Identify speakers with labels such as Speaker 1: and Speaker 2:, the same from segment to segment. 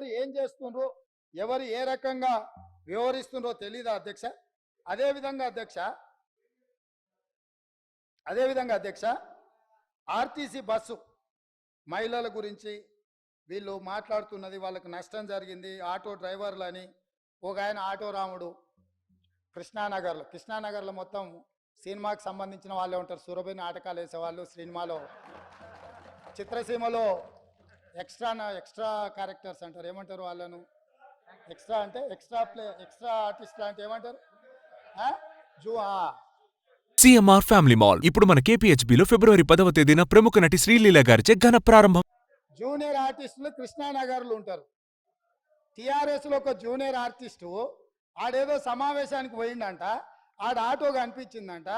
Speaker 1: ఎవరు ఏం చేస్తుండ్రో, ఎవరు ఏ రకంగా వ్యవహరిస్తుండ్రో తెలీదా అధ్యక్ష? అదేవిధంగా అధ్యక్ష ఆర్టీసీ బస్సు మహిళల గురించి వీళ్ళు మాట్లాడుతున్నది, వాళ్ళకు నష్టం జరిగింది, ఆటో డ్రైవర్లు అని. ఒక ఆయన ఆటో రాముడు కృష్ణానగర్లో మొత్తం సినిమాకి సంబంధించిన వాళ్ళే ఉంటారు. సురభి నాటకాలు వేసేవాళ్ళు, సినిమాలో చిత్రసీమలో ఎక్స్ట్రా క్యారెక్టర్స్ అంటారు, ఏమంటారు వాళ్ళను? ఎక్స్ట్రా అంటే ఎక్స్ట్రా ఆర్టిస్ట్ అంటే ఏమంటారు?
Speaker 2: సిఎంఆర్ ఫ్యామిలీ మాల్ ఇప్పుడు మన కేపీహెచ్బీలో ఫిబ్రవరి 10వ తేదీన ప్రముఖ నటి శ్రీలీల గారిచే ఘన ప్రారంభం.
Speaker 1: జూనియర్ ఆర్టిస్టులు కృష్ణానగర్లు ఉంటారు. టీఆర్ఎస్లో ఒక జూనియర్ ఆర్టిస్టు ఆడేదో సమావేశానికి పోయిండంట, ఆడ ఆటో కనిపించిందంట,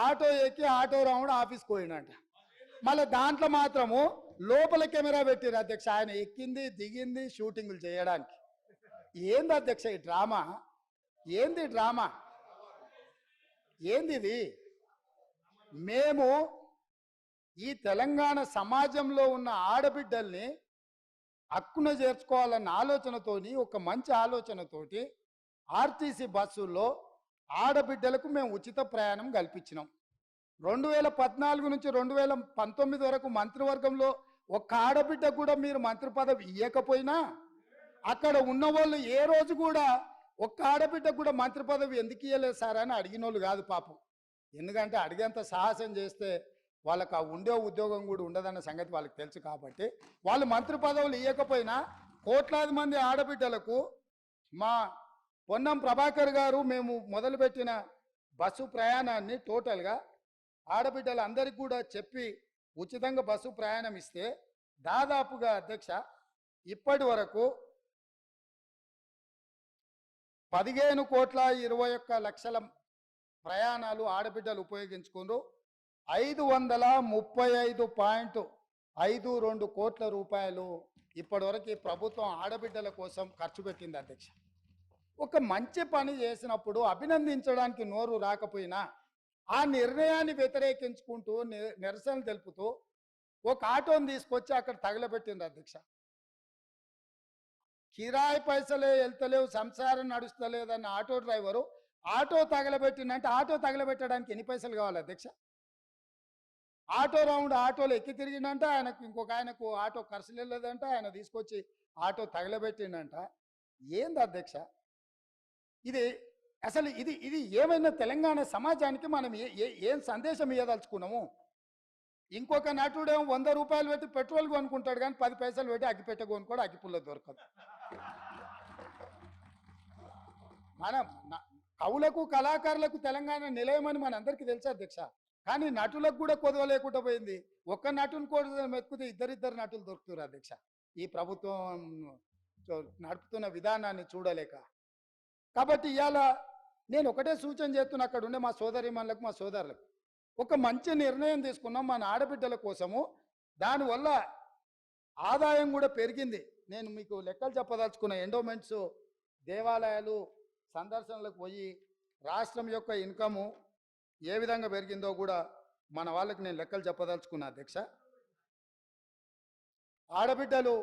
Speaker 1: ఆటో ఎక్కి ఆటో రాముడు ఆఫీస్కి పోయిండంట. మళ్ళీ దాంట్లో మాత్రము లోపల కెమెరా పెట్టిరు అధ్యక్ష, ఆయన ఎక్కింది దిగింది షూటింగులు చేయడానికి. ఏంది అధ్యక్ష ఈ డ్రామా? ఏంది డ్రామా? ఏంది ఇది? మేము ఈ తెలంగాణ సమాజంలో ఉన్న ఆడబిడ్డల్ని హక్కున చేర్చుకోవాలన్న ఆలోచనతోని, ఒక మంచి ఆలోచనతోటి ఆర్టీసీ బస్సుల్లో ఆడబిడ్డలకు మేము ఉచిత ప్రయాణం కల్పించినాం. 2014 నుంచి 2019 వరకు మంత్రివర్గంలో ఒక్క ఆడబిడ్డ కూడా మీరు మంత్రి పదవి ఇవ్వకపోయినా, అక్కడ ఉన్న వాళ్ళు ఏ రోజు కూడా ఒక్క ఆడబిడ్డ కూడా మంత్రి పదవి ఎందుకు ఇవ్వలేదు సార్ అని అడిగిన వాళ్ళు కాదు పాపం. ఎందుకంటే అడిగేంత సాహసం చేస్తే వాళ్ళకు ఆ ఉండే ఉద్యోగం కూడా ఉండదన్న సంగతి వాళ్ళకి తెలుసు. కాబట్టి వాళ్ళు మంత్రి పదవులు ఇవ్వకపోయినా కోట్లాది మంది ఆడబిడ్డలకు మా పొన్నం ప్రభాకర్ గారు మేము మొదలుపెట్టిన బస్సు ప్రయాణాన్ని టోటల్గా ఆడబిడ్డలందరికీ కూడా చెప్పి ఉచితంగా బస్సు ప్రయాణం ఇస్తే దాదాపుగా అధ్యక్ష ఇప్పటి వరకు 15,21,00,000 ప్రయాణాలు ఆడబిడ్డలు ఉపయోగించుకుంటూ 535.52 కోట్ల రూపాయలు ఇప్పటివరకు ప్రభుత్వం ఆడబిడ్డల కోసం ఖర్చు పెట్టింది అధ్యక్ష. ఒక మంచి పని చేసినప్పుడు అభినందించడానికి నోరు రాకపోయినా ఆ నిర్ణయాన్ని వ్యతిరేకించుకుంటూ నిరసన తెలుపుతూ ఒక ఆటోని తీసుకొచ్చి అక్కడ తగలబెట్టింది అధ్యక్ష. కిరాయి పైసలే వెళ్తలేవు, సంసారం నడుస్తలేదన్న ఆటో డ్రైవరు ఆటో తగలబెట్టిందంటే ఆటో తగలబెట్టడానికి ఎన్ని పైసలు కావాలి అధ్యక్ష? ఆటో రౌండ్ ఆటోలో ఎక్కి తిరిగిందంట, ఆయనకు ఇంకొక ఆయనకు ఆటో ఖర్చు లేదంట, ఆయన తీసుకొచ్చి ఆటో తగలబెట్టిండంట. ఏంది అధ్యక్ష ఇది? అసలు ఇది ఏమైనా తెలంగాణ సమాజానికి మనం ఏం సందేశం ఇవ్వదలుచుకున్నాము? ఇంకొక నటుడేమో 100 రూపాయలు పెట్టి పెట్రోల్ కొనుక్కుంటాడు, కానీ 10 పైసలు పెట్టి అగ్గిపెట్ట కొనుక్కోడు, అగ్గిపుల్ల దొరకదు. మనం కవులకు కళాకారులకు తెలంగాణ నిలయమని మనందరికీ తెలుసు అధ్యక్ష. కానీ నటులకు కూడా కొదవ లేకుండా పోయింది. ఒక్క నటుని కూడా మెతుకుతే ఇద్దరిద్దరు నటులు దొరుకుతారు అధ్యక్ష, ఈ ప్రభుత్వం నడుపుతున్న విధానాన్ని చూడలేక. కాబట్టి ఇవాళ నేను ఒకటే సూచన చేస్తున్నా, అక్కడ ఉండే మా సోదరిమణులకు మా సోదరులకు ఒక మంచి నిర్ణయం తీసుకున్నాం మన ఆడబిడ్డల కోసము. దానివల్ల ఆదాయం కూడా పెరిగింది. నేను మీకు లెక్కలు చెప్పదలుచుకున్న ఎండోమెంట్స్ దేవాలయాలు సందర్శనలకు పోయి రాష్ట్రం యొక్క ఇన్కము ఏ విధంగా పెరిగిందో కూడా మన వాళ్ళకి నేను లెక్కలు చెప్పదలుచుకున్నా అధ్యక్ష. ఆడబిడ్డలు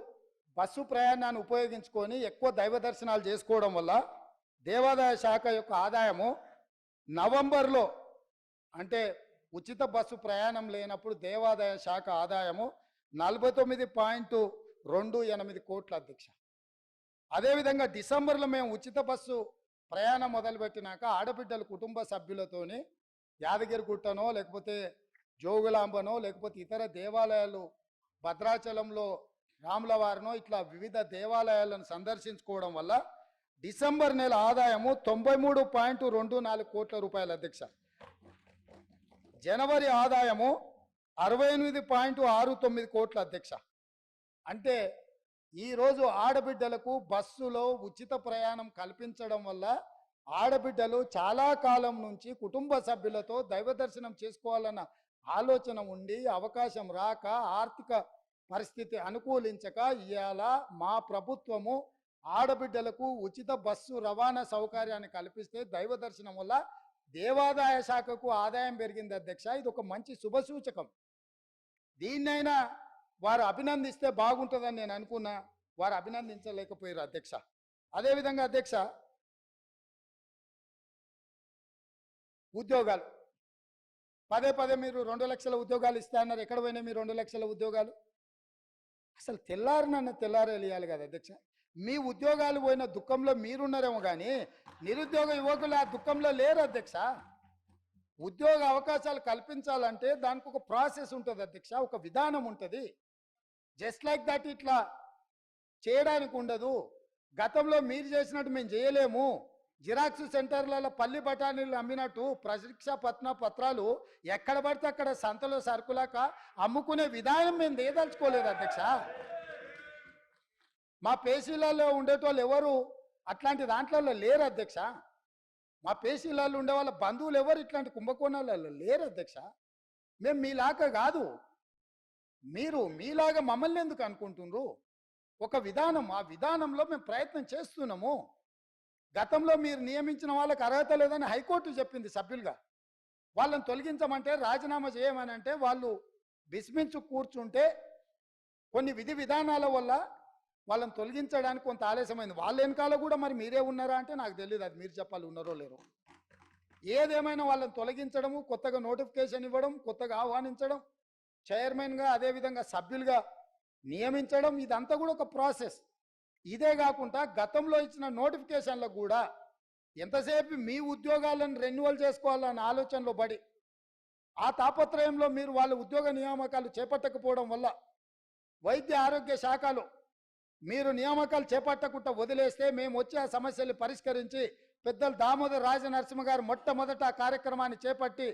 Speaker 1: బస్సు ప్రయాణాన్ని ఉపయోగించుకొని ఎక్కువ దైవ దర్శనాలు చేసుకోవడం వల్ల దేవాదాయ శాఖ యొక్క ఆదాయము నవంబర్లో, అంటే ఉచిత బస్సు ప్రయాణం లేనప్పుడు దేవాదాయ శాఖ ఆదాయము 49.28 కోట్ల అధ్యక్ష. అదేవిధంగా డిసెంబర్లో మేము ఉచిత బస్సు ప్రయాణం మొదలుపెట్టినాక ఆడబిడ్డలు కుటుంబ సభ్యులతోని యాదగిరిగుట్టనో లేకపోతే జోగులాంబనో లేకపోతే ఇతర దేవాలయాలు భద్రాచలంలో రాములవారినో ఇట్లా వివిధ దేవాలయాలను సందర్శించుకోవడం వల్ల డిసెంబర్ నెల ఆదాయము 93.24 కోట్ల రూపాయలు అధ్యక్ష. జనవరి ఆదాయము 68.69 కోట్ల అధ్యక్ష. అంటే ఈరోజు ఆడబిడ్డలకు బస్సులో ఉచిత ప్రయాణం కల్పించడం వల్ల ఆడబిడ్డలు చాలా కాలం నుంచి కుటుంబ సభ్యులతో దైవ దర్శనం చేసుకోవాలన్న ఆలోచన ఉండి అవకాశం రాక, ఆర్థిక పరిస్థితి అనుకూలించక ఇవాళ మా ప్రభుత్వము ఆడబిడ్డలకు ఉచిత బస్సు రవాణా సౌకర్యాన్ని కల్పిస్తే దైవ దర్శనం వల్ల దేవాదాయ శాఖకు ఆదాయం పెరిగింది అధ్యక్ష. ఇది ఒక మంచి శుభసూచకం. దీన్నైనా వారు అభినందిస్తే బాగుంటుందని నేను అనుకున్నా. వారు అభినందించలేకపోయారు అధ్యక్ష. అదేవిధంగా అధ్యక్ష, ఉద్యోగాలు పదే పదే మీరు 2 లక్షల ఉద్యోగాలు ఇస్తా అన్నారు. ఎక్కడ పోయినా మీ 2 లక్షల ఉద్యోగాలు? అసలు తెల్లారేయాలి కదా అధ్యక్ష. మీ ఉద్యోగాలు పోయిన దుఃఖంలో మీరున్నారేమో కానీ నిరుద్యోగ యువకులు ఆ దుఃఖంలో లేరు అధ్యక్ష. ఉద్యోగ అవకాశాలు కల్పించాలంటే దానికి ఒక ప్రాసెస్ ఉంటుంది అధ్యక్ష, ఒక విధానం ఉంటుంది. జస్ట్ లైక్ దట్ ఇట్లా చేయడానికి ఉండదు. గతంలో మీరు చేసినట్టు మేము చేయలేము. జిరాక్స్ సెంటర్లలో పల్లి బఠానీలు అమ్మినట్టు పరీక్షా పత్రాలు ఎక్కడ పడితే అక్కడ సంతలో సరుకులాక అమ్ముకునే విధానం మేము దేదలుచుకోలేదు అధ్యక్ష. మా పేసీలలో ఉండేటోళ్ళు ఎవరు అట్లాంటి దాంట్లో లేరు అధ్యక్ష. మా పేసీలలో ఉండే వాళ్ళ బంధువులు ఎవరు ఇట్లాంటి కుంభకోణాలలో లేరు అధ్యక్ష. మేము మీలాగా కాదు, మీరు మీలాగా మమ్మల్ని ఎందుకు అనుకుంటున్నారు? ఒక విధానం, ఆ విధానంలో మేము ప్రయత్నం చేస్తున్నాము. గతంలో మీరు నియమించిన వాళ్ళకి అర్హత లేదని హైకోర్టు చెప్పింది సభ్యులుగా. వాళ్ళని తొలగించమంటే, రాజీనామా చేయమని అంటే వాళ్ళు విస్మించు కూర్చుంటే కొన్ని విధి విధానాల వల్ల వాళ్ళని తొలగించడానికి కొంత ఆలస్యమైంది. వాళ్ళ వెనకాల కూడా మరి మీరే ఉన్నారా అంటే నాకు తెలియదు, అది మీరు చెప్పాలి ఉన్నారో లేరో. ఏదేమైనా వాళ్ళని తొలగించడము, కొత్తగా నోటిఫికేషన్ ఇవ్వడం, కొత్తగా ఆహ్వానించడం, చైర్మన్గా అదేవిధంగా సభ్యులుగా నియమించడం, ఇదంతా కూడా ఒక ప్రాసెస్. ఇదే కాకుండా గతంలో ఇచ్చిన నోటిఫికేషన్లకు కూడా ఎంతసేపు మీ ఉద్యోగాలను రెన్యువల్ చేసుకోవాలన్న ఆలోచనలో పడి ఆ తాపత్రయంలో మీరు వాళ్ళ ఉద్యోగ నియామకాలు చేపట్టకపోవడం వల్ల వైద్య ఆరోగ్య శాఖలో మీరు నియామకాలు చేపట్టకుండా వదిలేస్తే మేము వచ్చి ఆ సమస్యలు పరిష్కరించి పెద్దలు దామోదర్ రాజనరసింహ గారు మొట్టమొదట ఆ కార్యక్రమాన్ని చేపట్టి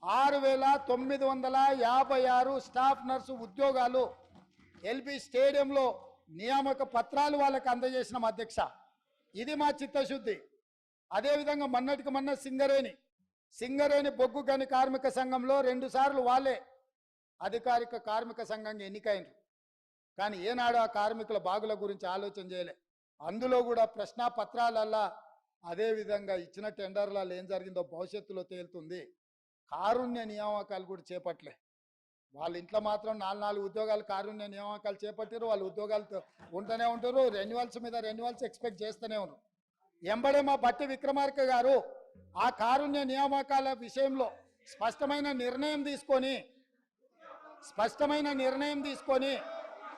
Speaker 1: 6,956 స్టాఫ్ నర్సు ఉద్యోగాలు ఎల్బీ స్టేడియంలో నియామక పత్రాలు వాళ్ళకి అందజేసినాం అధ్యక్ష. ఇది మా చిత్తశుద్ధి. అదేవిధంగా మొన్నటికి మొన్న సింగరేణి బొగ్గు గని కార్మిక సంఘంలో 2 సార్లు వాళ్ళే అధికారిక కార్మిక సంఘంగా ఎన్నికైనరు. కానీ ఏనాడు ఆ కార్మికుల బాగుల గురించి ఆలోచన చేయలే. అందులో కూడా ప్రశ్నాపత్రాలల్లా అదేవిధంగా ఇచ్చిన టెండర్లలో ఏం జరిగిందో భవిష్యత్తులో తేలుతుంది. కారుణ్య నియామకాలు కూడా చేపట్టలే. వాళ్ళ ఇంట్లో మాత్రం 4 ఉద్యోగాలు కారుణ్య నియామకాలు చేపట్టారు. వాళ్ళు ఉద్యోగాలతో ఉంటూనే ఉంటారు, రెన్యువల్స్ మీద రెన్యువల్స్ ఎక్స్పెక్ట్ చేస్తూనే ఉన్నారు. ఎంబడే మా బట్టి విక్రమార్క గారు ఆ కారుణ్య నియామకాల విషయంలో స్పష్టమైన నిర్ణయం తీసుకొని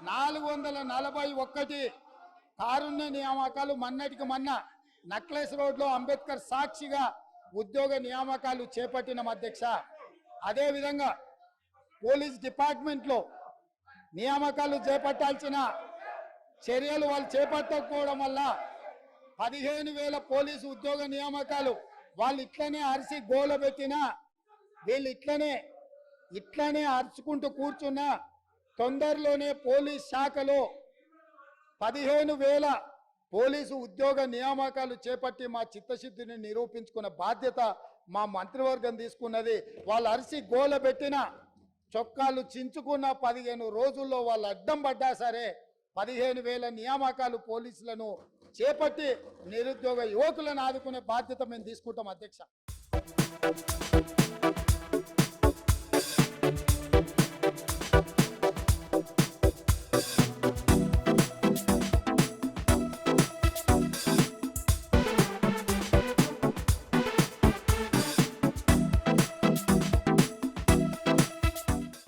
Speaker 1: 441 కారుణ్య నియామకాలు మొన్నటికి మొన్న నక్లెస్ రోడ్లో అంబేద్కర్ సాక్షిగా ఉద్యోగ నియామకాలు చేపట్టిన అధ్యక్ష. అదేవిధంగా పోలీస్ డిపార్ట్మెంట్లో నియామకాలు చేపట్టాల్సిన చర్యలు వాళ్ళు చేపట్టకపోవడం వల్ల 15,000 పోలీసు ఉద్యోగ నియామకాలు వాళ్ళు ఇట్లనే అరిసి గోల పెట్టినా వీళ్ళు ఇట్లనే అరుచుకుంటూ కూర్చున్నా తొందరలోనే పోలీస్ శాఖలో 15,000 పోలీసు ఉద్యోగ నియామకాలు చేపట్టి మా చిత్తశుద్ధిని నిరూపించుకున్న బాధ్యత మా మంత్రివర్గం తీసుకున్నది. వాళ్ళు అరిసి గోల పెట్టిన చొక్కాలు చించుకున్న 15 రోజుల్లో వాళ్ళు అడ్డం పడ్డా సరే 15,000 నియామకాలు పోలీసులను చేపట్టి నిరుద్యోగ యువకులను ఆదుకునే బాధ్యత మేము తీసుకుంటాం అధ్యక్ష.